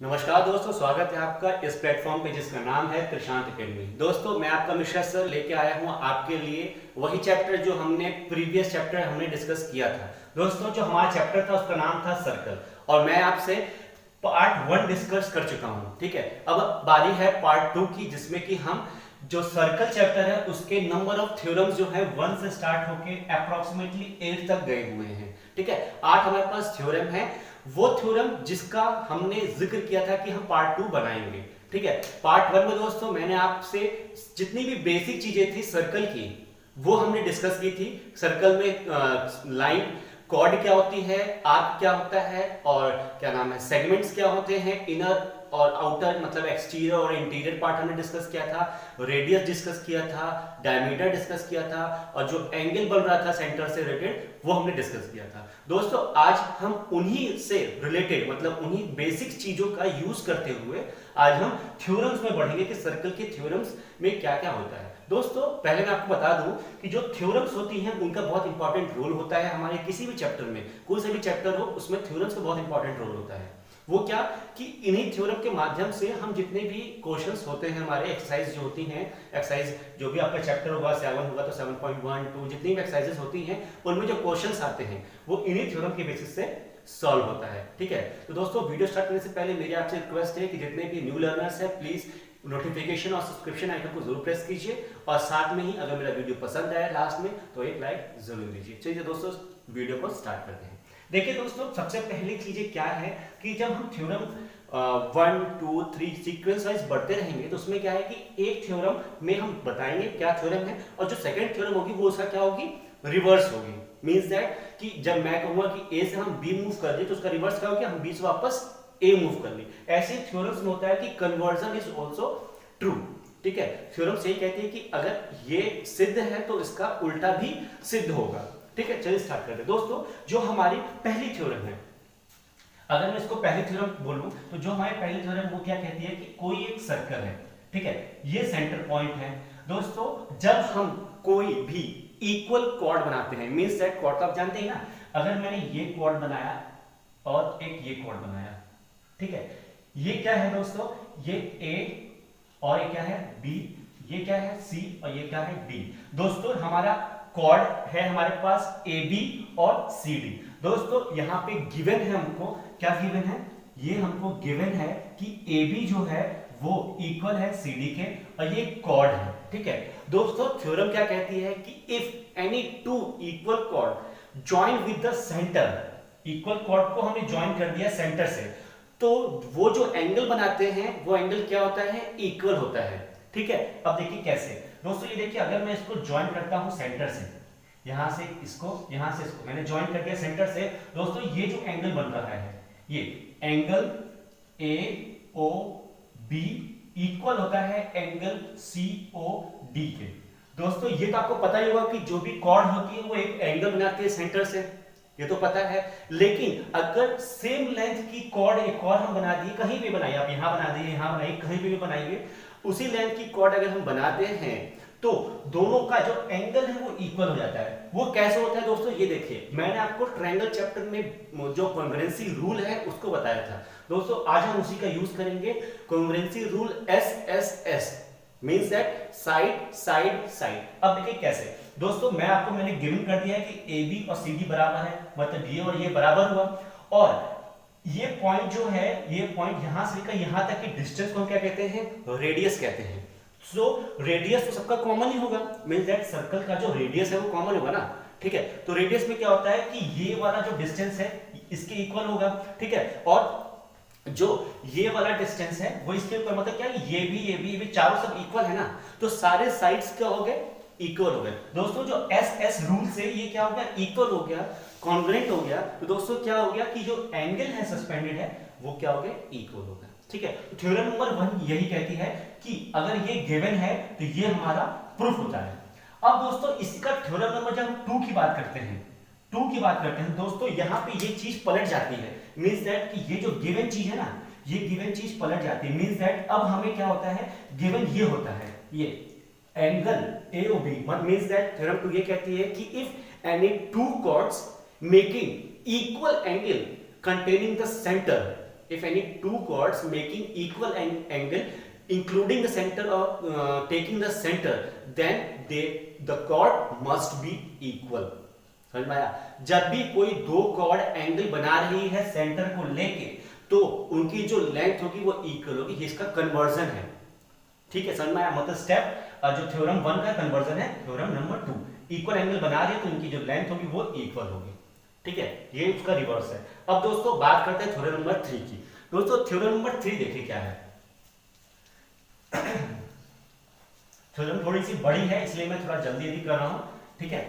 नमस्कार दोस्तों, स्वागत है आपका इस प्लेटफॉर्म पे जिसका नाम है त्रिशांत अकेडमी। दोस्तों, मैं आपका मिश्रा सर लेके आया हूँ आपके लिए वही चैप्टर जो हमने प्रीवियस चैप्टर हमने डिस्कस किया था। दोस्तों, जो हमारा चैप्टर था उसका नाम था सर्कल और मैं आपसे पार्ट 1 डिस्कस कर चुका हूँ। ठीक है, अब बारी है पार्ट 2 की, जिसमें कि हम जो सर्कल चैप्टर है उसके नंबर ऑफ थ्योरम्स जो है 1 से स्टार्ट होके अप्रोक्सीमेटली 8 तक गए हुए हैं। ठीक है, 8 हमारे पास थ्योरम है, वो थ्योरम जिसका हमने जिक्र किया था कि हम पार्ट 2 बनाएंगे। ठीक है, पार्ट 1 में दोस्तों मैंने आपसे जितनी भी बेसिक चीजें थी सर्कल की वो हमने डिस्कस की थी। सर्कल में लाइन कॉर्ड क्या होती है, आर्क क्या होता है और क्या नाम है सेगमेंट्स क्या होते हैं, इनर और आउटर मतलब एक्सटीरियर और इंटीरियर पार्ट हमने डिस्कस किया था, रेडियस डिस्कस किया था, डायमीटर डिस्कस किया था और जो एंगल बन रहा था सेंटर से रिलेटेड वो हमने डिस्कस किया था। दोस्तों, आज हम उन्हीं से रिलेटेड मतलब उन्हीं बेसिक चीजों का यूज करते हुए आज हम थ्योरम्स में बढ़ेंगे कि सर्कल के थ्योरम्स में क्या क्या होता है। दोस्तों, पहले मैं आपको बता दूं कि जो थ्योरम्स होती हैं उनका बहुत इंपॉर्टेंट रोल होता है हमारे किसी भी चैप्टर में। कोई सा भी चैप्टर हो उसमें थ्योरम्स का बहुत इंपॉर्टेंट रोल होता है। वो क्या कि इन्हीं थ्योरम के माध्यम से हम जितने भी क्वेश्चंस होते हैं हमारे एक्सरसाइज जो होती हैं, एक्सरसाइज जो भी आपका चैप्टर होगा 7 होगा तो 7.1 2 जितनी भी एक्सरसाइजेस होती हैं उनमें जो क्वेश्चंस आते हैं वो इन्हीं थ्योरम के बेसिस से सॉल्व होता है। ठीक है, तो दोस्तों वीडियो स्टार्ट करने से पहले मेरी आपसे रिक्वेस्ट है कि जितने भी न्यू लर्नर्स हैं प्लीज नोटिफिकेशन और सब्सक्रिप्शन आइकन को जरूर प्रेस कीजिए और साथ में ही अगर मेरा वीडियो पसंद आया लास्ट में तो एक लाइक जरूर दीजिए। चलिए दोस्तों, वीडियो को स्टार्ट करते हैं। देखिए दोस्तों, सबसे पहली चीजें क्या है कि जब हम थ्योरम 1 2 3 सीक्वेंस वाइज बढ़ते रहेंगे तो उसमें क्या है कि एक थ्योरम में हम बताएंगे क्या थ्योरम है और जो सेकंड थ्योरम होगी वो उसका क्या होगी, रिवर्स होगी। मींस दैट कि जब मैं कहूंगा कि ए से हम बी मूव कर दिए तो उसका रिवर्स क्या होगा, हम बी से वापस ए मूव कर ली। ऐसे थ्योरम्स में होता है कि कन्वर्जन इज आल्सो ट्रू। ठीक है, थ्योरम से कहती है कि अगर ये सिद्ध है तो इसका उल्टा भी सिद्ध होगा। ठीक है, चलिए स्टार्ट करते हैं। दोस्तों, जो हमारी पहली थ्योरम है, अगर मैं इसको पहली थ्योरम बोलूं तो जो हमारी पहली थ्योरम वो क्या कहती है कि कोई एक सर्कल है। ठीक है, ये सेंटर पॉइंट है। दोस्तों, जब हम कोई भी इक्वल कॉर्ड बनाते हैं, मींस दैट कॉर्ड तो आप जानते हैं ना, अगर मैंने ये कॉर्ड बनाया और एक ये कॉर्ड बनाया, ठीक है, ये क्या है दोस्तों, ये ए और ये क्या है बी, ये क्या है सी और ये क्या है डी। दोस्तों, हमारा कॉर्ड है हमारे पास ए बी और सी डी। दोस्तों, यहां पे गिवन है हमको, क्या गिवन है, ये हमको गिवन है कि ए बी जो है वो इक्वल है सी डी के और ये कॉर्ड है। ठीक है दोस्तों, थ्योरम क्या कहती है कि if any two equal cord join with the centre, equal cord को हमने ज्वाइन कर दिया सेंटर से, तो वो जो एंगल बनाते हैं वो एंगल क्या होता है, इक्वल होता है। ठीक है, अब देखिए कैसे। दोस्तों, ये देखिए, अगर मैं इसको ज्वाइन करता हूं सेंटर से, यहां से इसको मैंने ज्वाइन कर दिया सेंटर से। दोस्तों, ये जो एंगल बन रहा है ये angle A O B equal होता है एंगल सी ओ डी के। दोस्तों, ये तो आपको पता ही होगा कि जो भी कॉर्ड होती है वो एक एंगल बनाती है सेंटर से, ये तो पता है। लेकिन अगर सेम लेंथ की कॉर्ड एक और हम बना दिए, कहीं भी बनाइए आप, यहां बना दिए, यहां बनाइए, कहीं भी बनाइए, उसी लेंथ की कॉर्ड अगर हम बनाते हैं तो दोनों का जो एंगल है वो इक्वल हो जाता है। वो कैसे होता है दोस्तों, ये देखिए, मैंने आपको ट्रायंगल चैप्टर में जो कॉन्ग्रुएंसी रूल है उसको बताया था। दोस्तों, आज हम उसी का यूज करेंगे, congruency rule SSS, means that side side side. अब देखिए कैसे। दोस्तों, मैंने गिवन कर दिया है कि AB और CD बराबर है, मतलब ये और ये बराबर हुआ, और ये पॉइंट जो है, ये पॉइंट यहां से लेकर यहां तक की डिस्टेंस को हम क्या कहते हैं, रेडियस कहते हैं। सो रेडियस तो सबका कॉमन ही होगा, मींस दैट सर्कल का जो रेडियस है वो कॉमन होगा ना। ठीक है, तो रेडियस में क्या होता है कि ये वाला जो डिस्टेंस है इसके इक्वल होगा। ठीक है, और जो ये वाला डिस्टेंस है वो इसके ऊपर, मतलब क्या ये भी चारों सब इक्वल है ना, तो सारे साइड्स क्या हो गए, इक्वल हो गए। दोस्तों, जो SS रूल से ये क्या हो गया, इक्वल हो गया, कॉन्ग्रुएंट हो गया। तो दोस्तों, क्या हो गया कि जो एंगल है सस्पेंडेड है वो क्या हो गया, इक्वल हो गया। ठीक है, तो थ्योरम नंबर 1 यही कहती है कि अगर ये गिवन है तो ये हमारा प्रूफ होता है। अब दोस्तों, इसका थ्योरम नंबर जब हम 2 की बात करते हैं, दोस्तों यहां पे ये चीज पलट जाती है। मींस दैट कि ये जो गिवन चीज है ना, ये गिवन चीज पलट जाती है। मींस दैट अब हमें क्या होता है, गिवन ये होता है, ये angle AOB, means that theorem 2 ये कहती है कि if any two chords making equal angle containing the centre if any two chords making equal angle including the center of taking the center, then the chord must be equal. समझ में आया? जब भी कोई दो कॉर्ड एंगल बना रही है सेंटर को लेके, तो उनकी जो लेंथ होगी वो इक्वल होगी। इसका कन्वर्जन है, ठीक है, समझ में आया? मतलब स्टेप जो थ्योरम 1 का कन्वर्जन है थ्योरम नंबर 2। इक्वल एंगल बना रही है तो उनकी जो लेंथ होगी वो इक्वल होगी, ठीक है, ये उसका रिवर्स है। अब दोस्तों बात करते हैं थ्योरम नंबर 3 की। दोस्तों थ्योरम नंबर 3 देखिए क्या है। थ्योरम थोड़ी सी बड़ी है इसलिए मैं थोड़ा जल्दी कर रहा हूं, ठीक है।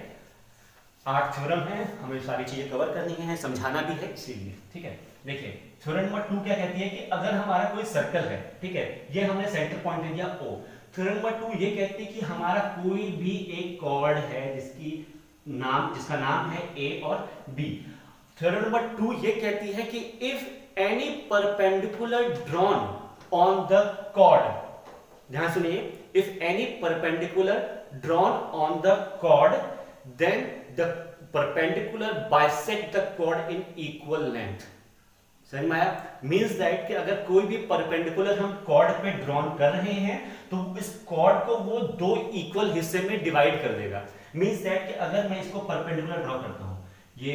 8 थ्योरम है, हमें सारी चीजें कवर करनी है, समझाना भी है इसीलिए, ठीक है। देखिए थ्योरम नंबर 2 क्या कहती है कि अगर हमारा कोई सर्कल है, ठीक है, ये हमने सेंटर पॉइंट ले लिया O। थ्योरम नंबर 2 ये कहती है कि हमारा कोई भी एक कॉर्ड है जिसका नाम है A और B। थ्योरम नंबर 2 ये कहती है कि if any perpendicular drawn on the chord, ध्यान सुनिए, if any perpendicular drawn on the chord, then the perpendicular bisect the chord in equal length। समझ में आया? मीन्स दैट कि अगर कोई भी परपेंडिकुलर हम कॉर्ड पे ड्रॉन कर रहे हैं तो इस कॉर्ड को वो दो इक्वल हिस्से में डिवाइड कर देगा। मीन्स दैट कि अगर मैं इसको परपेंडिकुलर ड्रॉ करता हूं, ये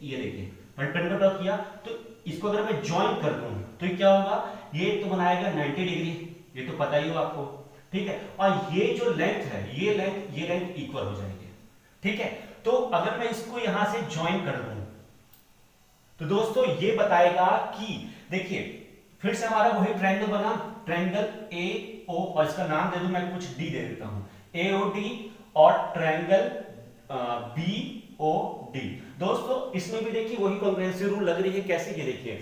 देखिए परपेंडिकुलर ड्रॉ किया, तो इसको अगर मैं ज्वाइन कर दूं तो ये क्या होगा, ये तो बनाएगा 90 डिग्री, ये तो पता ही हो आपको, ठीक है। और ये जो लेंथ है, ये लेंथ इक्वल हो जाएगी, ठीक है। तो अगर मैं इसको यहां से ज्वाइन कर दूं तो दोस्तों ये बताएगा कि देखिए फिर से हमारा वही ट्रायंगल बना, ट्रायंगल AO, और इसका नाम दे दूं मैं कुछ D दे देता हूं, AOD, और ट्रायंगल BOD। दोस्तों इसमें भी देखिए वही कॉन्ग्रुएंसी रूल लग रही है। कैसे? ये देखिए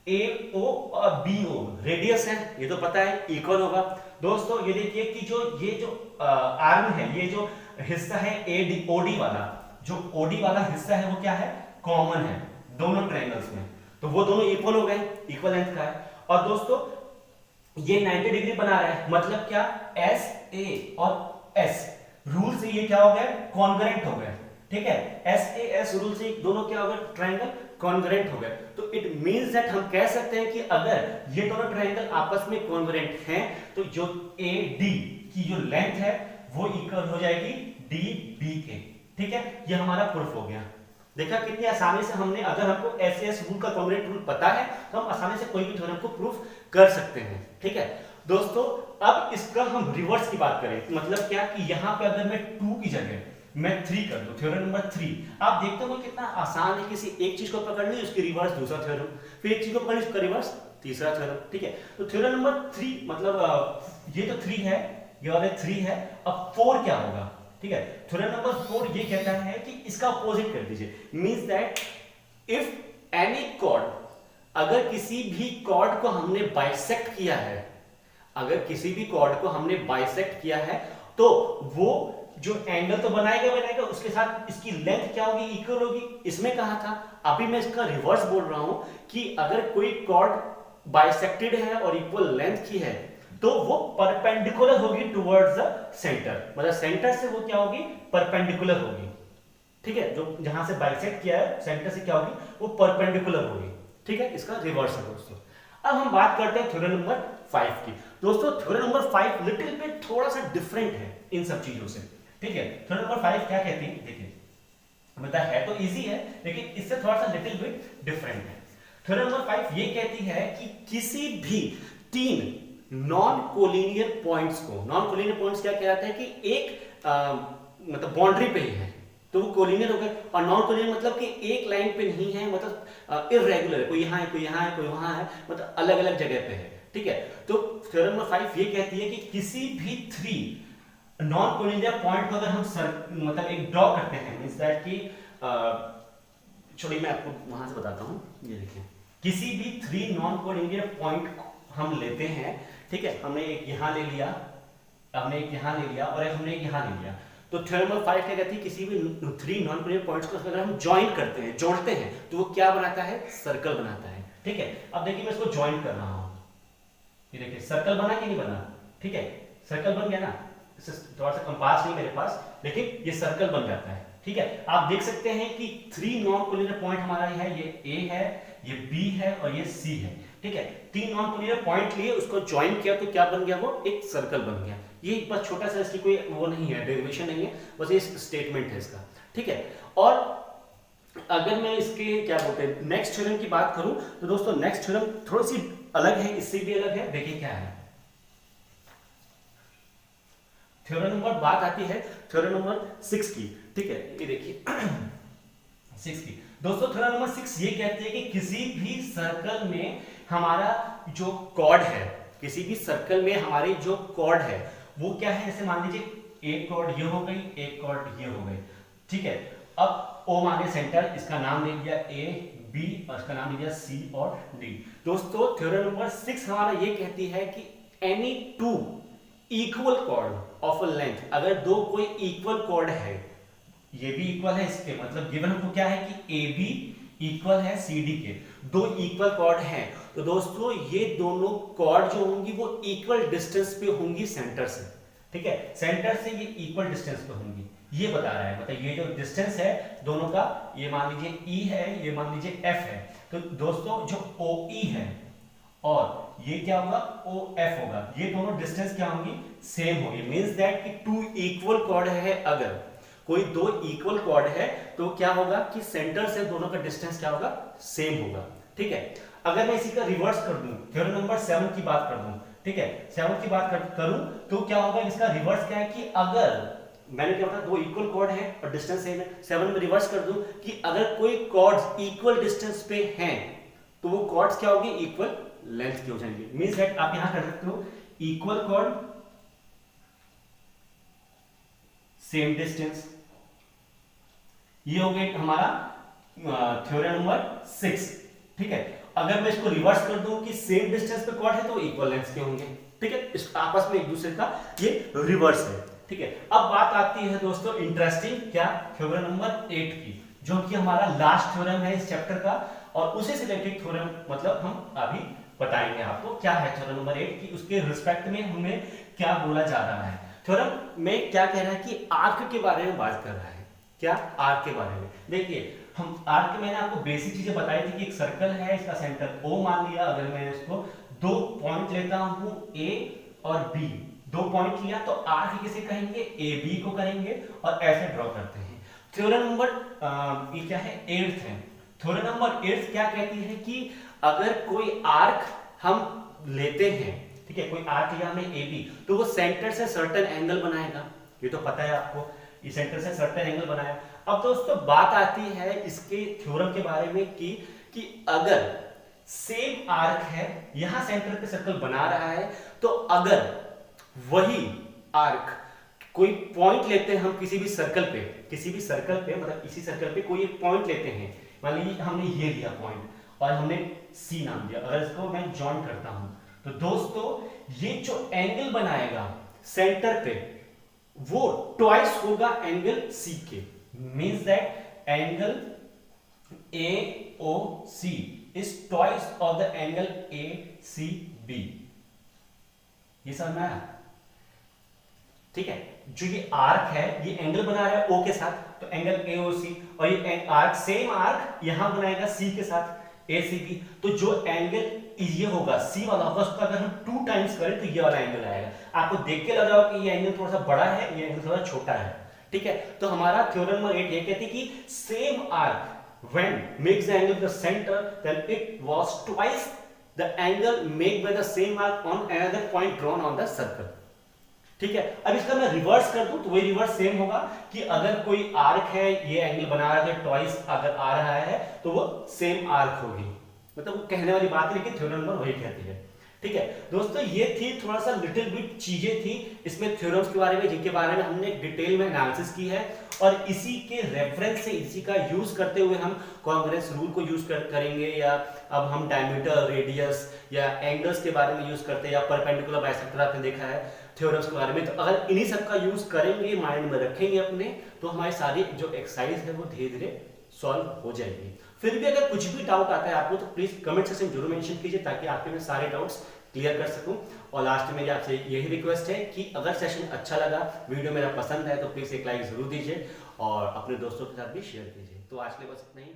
AO और BO रेडियस है, ये तो पता है इक्वल होगा। दोस्तों ये देखिए कि ये जो आर्म है, ये जो हिस्सा है OD वाला, जो OD वाला हिस्सा है वो क्या है, कॉमन है दोनों ट्रायंगल्स में, तो वो दोनों इक्वल हो गए, इक्वल लेंथ का है। और दोस्तों ये 90 डिग्री बना रहा है, मतलब क्या, SA और S रूल से ये क्या हो गया, कॉन्ग्रुएंट हो गए, ठीक है। SAS रूल से दोनों क्या हो गए, ट्रायंगल कॉन्ग्रुएंट हो गए। तो इट मींस दैट हम कह सकते हैं कि अगर ये दोनों ट्रायंगल आपस में कॉन्ग्रुएंट हैं तो जो AD की जो लेंथ है वो इक्वल हो जाएगी DB के, ठीक है। ये हमारा प्रूफ हो गया। देखा कितनी आसानी से हमने, अगर हमको SAS रूल का कॉन्ग्रुएंट रूल पता है तो हम आसानी से कोई भी थ्योरम को प्रूफ कर सकते हैं, ठीक है। दोस्तों अब इसका हम रिवर्स की बात करें, मतलब क्या कि यहां पे अगर मैं 2 की जगह मैं 3 कर दूं, थ्योरम नंबर 3, आप देखते हो कितना आसान है। किसी एक चीज को पकड़ ली उसकी रिवर्स दूसरा थ्योरम, फिर एक चीज को पकड़ ली उसका रिवर्स तीसरा थ्योरम, ठीक है। तो थ्योरम नंबर 3 मतलब ये तो 3 है, ये वाले 3 है। अब 4 क्या होगा, ठीक है। थ्योरम नंबर 4 ये कहता है कि इसका अपोजिट कर दीजिए, means that if any chord, अगर किसी भी कॉर्ड को हमने बाइसेक्ट किया है, अगर किसी भी कॉर्ड को हमने बाइसेक्ट किया है तो वो जो एंगल तो बनाएगा, उसके साथ इसकी लेंथ क्या होगी, इक्वल होगी। इसमें कहा था, अभी मैं इसका रिवर्स बोल रहा हूं कि अगर कोई कॉर्ड बाइसेक्टेड है और इक्वल लेंथ की है तो वो परपेंडिकुलर होगी टुवर्ड्स द सेंटर, मतलब सेंटर से वो क्या होगी, परपेंडिकुलर होगी, ठीक है। जो जहां से बाइसेक्ट किया है सेंटर से क्या होगी, वो परपेंडिकुलर होगी, ठीक है। इसका रिवर्स है दोस्तों। अब हम बात करते हैं थ्योरम नंबर 5 की। दोस्तों थ्योरम नंबर 5 लिटिल बिट थोड़ा सा डिफरेंट है इन सब चीजों से, ठीक है। थ्योरम नंबर 5 क्या कहती है, देखिए मतलब है तो इजी है लेकिन इससे थोड़ा सा लिटिल बिट डिफरेंट है। थ्योरम नंबर 5 ये कहती है कि किसी भी 3 नॉन कोलिनियर पॉइंट्स को, नॉन कोलिनियर पॉइंट्स क्या कहते हैं कि एक मतलब बाउंड्री पे ही है तो वो कोलिनियर हो गए, और नॉन कोलिनियर मतलब कि एक लाइन पे नहीं है, मतलब इररेगुलर है, कोई यहाँ है, कोई यहाँ है, कोई वहां है, मतलब अलग अलग जगह पे है, ठीक है। तो थ्योरम नंबर 5 ये कहती है कि किसी भी 3 नॉन कोलिनियर पॉइंट को अगर हम मतलब एक ड्रॉ करते हैं, मींस दैट कि छोड़िए मैं आपको वहां से बताता हूं, ये देखिए किसी भी 3 नॉन कोलिनियर पॉइंट हम लेते हैं, ठीक है। हमने एक यहां ले लिया, हमने एक यहां ले लिया और हमने एक यहां ले लिया, तो थ्योरम नंबर 5 क्या कहती है, किसी भी 3 नॉन कोलिनियर पॉइंट्स को अगर हम ज्वाइन करते हैं, जोड़ते हैं, तो वो क्या बनाता है, सर्कल बनाता है, ठीक है। अब देखिए मैं इसको ज्वाइन कर रहा हूं, ये देखिए सर्कल बना कि नहीं बना, ठीक है, सर्कल बन गया ना। थोड़ा सा कंपास नहीं मेरे पास, लेकिन ये सर्कल बन जाता है, ठीक है। आप देख सकते हैं कि 3 नॉन कोलिनियर पॉइंट हमारा है, ये A है, ये B है और ये C है। ठीक है, 3 नॉन कोलिनियर पॉइंट लिए, उसको ज्वाइन किया तो क्या बन गया, वो एक सर्कल बन गया। ये बस छोटा सा, इसकी कोई वो नहीं है, डेरिवेशन नहीं है, बस ये स्टेटमेंट है इसका। ठीक है, और अगर मैं इसके क्या बोलते हैं नेक्स्ट थ्योरम की बात करूं तो दोस्तों नेक्स्ट थ्योरम थोड़ी सी अलग है, इससे भी अलग है। देखिए क्या है थ्योरम नंबर, बात आती है थ्योरम नंबर 6 की। ठीक है, ये देखिए 6 की दोस्तों, थ्योरम नंबर 6 ये कहती है कि किसी भी सर्कल में हमारा जो कॉर्ड है, किसी भी सर्कल में हमारी जो कॉर्ड है वो क्या है, जैसे मान लीजिए एक कॉर्ड ये हो गई, एक कॉर्ड ये हो गई। ठीक है, अब O माने सेंटर, इसका नाम ले लिया A, B और इसका नाम ले लिया C और D। दोस्तों थ्योरम नंबर 6 हमारा ये कहती है कि any two equal cord of a length, अगर दो कोई इक्वल कॉर्ड है, ये भी इक्वल है इसके, मतलब गिवन हमको क्या है कि AB इक्वल है CD के, दो इक्वल कॉर्ड हैं, तो दोस्तों ये दोनों कॉर्ड जो होंगी वो इक्वल डिस्टेंस पे होंगी सेंटर से। ठीक है, सेंटर से ये इक्वल डिस्टेंस पे होंगी, ये बता रहा है। मतलब ये जो डिस्टेंस है दोनों का, ये मान लीजिए E है, ये मान लीजिए F है, तो दोस्तों जो OE है और ये क्या होगा OF होगा, ये दोनों डिस्टेंस क्या होंगी, सेम होगी। मींस दैट कि टू इक्वल कॉर्ड है, अगर कोई दो इक्वल कॉर्ड है तो क्या होगा कि सेंटर से दोनों का डिस्टेंस क्या होगा, सेम होगा। ठीक है, अगर मैं इसी का रिवर्स कर दूं, थ्योरम नंबर 7 की बात कर दूं, ठीक है 7 की बात करूं तो क्या होगा, इसका रिवर्स क्या है कि अगर मैंने क्या बताया, दो इक्वल कॉर्ड है और डिस्टेंस सेम है, 7 में रिवर्स कर दूं कि अगर कोई कॉर्ड्स इक्वल डिस्टेंस पे हैं तो वो कॉर्ड्स क्या होगी, इक्वल लेंथ की हो जाएंगे। मींस दैट आप यहां कर सकते हो इक्वल कॉर्ड सेम डिस्टेंस, ये हो गया हमारा थ्योरम नंबर 6। ठीक है, अगर मैं इसको रिवर्स कर दूं कि सेम डिस्टेंस पे कॉर्ड है तो इक्वल लेंथ के होंगे। ठीक है, इस आपस में एक दूसरे का ये रिवर्स है। ठीक है, अब बात आती है दोस्तों इंटरेस्टिंग क्या, थ्योरम नंबर 8 की, जो कि हमारा लास्ट थ्योरम है इस चैप्टर का, और उसी से रिलेटेड थ्योरम मतलब हम अभी बताएंगे आपको क्या है थ्योरम नंबर 8 की, उसके रिस्पेक्ट में हमें क्या बोला जा रहा है। थ्योरम में क्या कह रहा है कि आर्क के बारे में बात कर रहा है, क्या आर्क के बारे में। देखिए हम आर्क, मैंने आपको बेसिक चीजें बताई थी कि एक सर्कल है, इसका सेंटर O मान लिया, अगर मैं इसको दो पॉइंट लेता हूं A और B, दो पॉइंट लिया तो आर्क किसे कहेंगे, AB को करेंगे और ऐसे ड्रॉ करते हैं। थ्योरम नंबर ये क्या है, 8th है। थ्योरम नंबर 8 क्या कहती है कि अगर कोई आर्क हम लेते हैं, ठीक है, कोई आर्क लिया हमने AB, तो वो सेंटर से सर्टेन एंगल बनाएगा, ये तो पता है आपको, ये सेंटर से सर्टेन एंगल बनाया। अब दोस्तों बात आती है इसके थ्योरम के बारे में कि अगर सेम आर्क है, यहां सेंटर पे सर्कल बना रहा है, तो अगर वही आर्क कोई पॉइंट लेते हैं हम किसी भी सर्कल पे, मतलब इसी सर्कल पे कोई एक पॉइंट लेते हैं, मान लीजिए हमने ये लिया पॉइंट और हमने C नाम दिया, अगर इसको मैं जॉइन करता हूं तो दोस्तों ये जो एंगल बनाएगा सेंटर पे वो ट्वाइस होगा एंगल C के। Means that angle AOC is twice of the angle ACB। ये समझ में आया? ठीक है, जो ये आर्क है ये एंगल बना रहा है O के साथ, तो एंगल AOC, और ये आर्क सेम आर्क यहां बनाएगा C के साथ ACB, तो जो एंगल ये होगा C वाला होगा, उसका अगर हम 2 टाइम्स करें तो ये वाला एंगल आएगा। आपको देख के लग रहा होगा कि ये एंगल थोड़ा सा बड़ा है, ये एंगल थोड़ा छोटा है। ठीक है, तो हमारा थ्योरम नंबर 8 ये कहती है कि same arc when makes the angle the center, then it was twice the angle made by the same arc on another point drawn on the circle। ठीक है, अब इसका मैं रिवर्स कर दूं तो वही रिवर्स सेम होगा कि अगर कोई आर्क है, ये एंगल बना रहा है, ट्वाइस अगर आ रहा है तो वो सेम आर्क होगी, मतलब वो कहने वाली बात है, लेकिन थ्योरम नंबर वही कहती है। ठीक है दोस्तों, ये थी थोड़ा सा लिटिल बिट चीजें थी इसमें थ्योरम्स के बारे में, जिनके बारे में हमने डिटेल में एनालिसिस की है, और इसी के रेफरेंस से इसी का यूज करते हुए हम कॉन्ग्रेंस रूल को यूज करेंगे, या अब हम डायमीटर, रेडियस या एंगल्स के बारे में यूज करते हैं, या परपेंडिकुलर बाइसेक्टर आपने देखा है थ्योरम्स के बारे में। तो अगर इन्हीं सब का यूज करेंगे, माइंड में रखेंगे अपने, तो हमारी सारी जो एक्सरसाइज है वो धीरे धीरे सॉल्व हो जाएगी। फिर भी अगर कुछ भी डाउट आता है आपको तो प्लीज कमेंट सेक्शन में जरूर मेंशन कीजिए, ताकि आपके मैं सारे डाउट्स क्लियर कर सकूं। और लास्ट में मेरी आपसे यही रिक्वेस्ट है कि अगर सेशन अच्छा लगा, वीडियो मेरा पसंद है, तो प्लीज एक लाइक जरूर दीजिए और अपने दोस्तों के साथ भी शेयर कीजिए। तो आज के लिए बस इतना ही।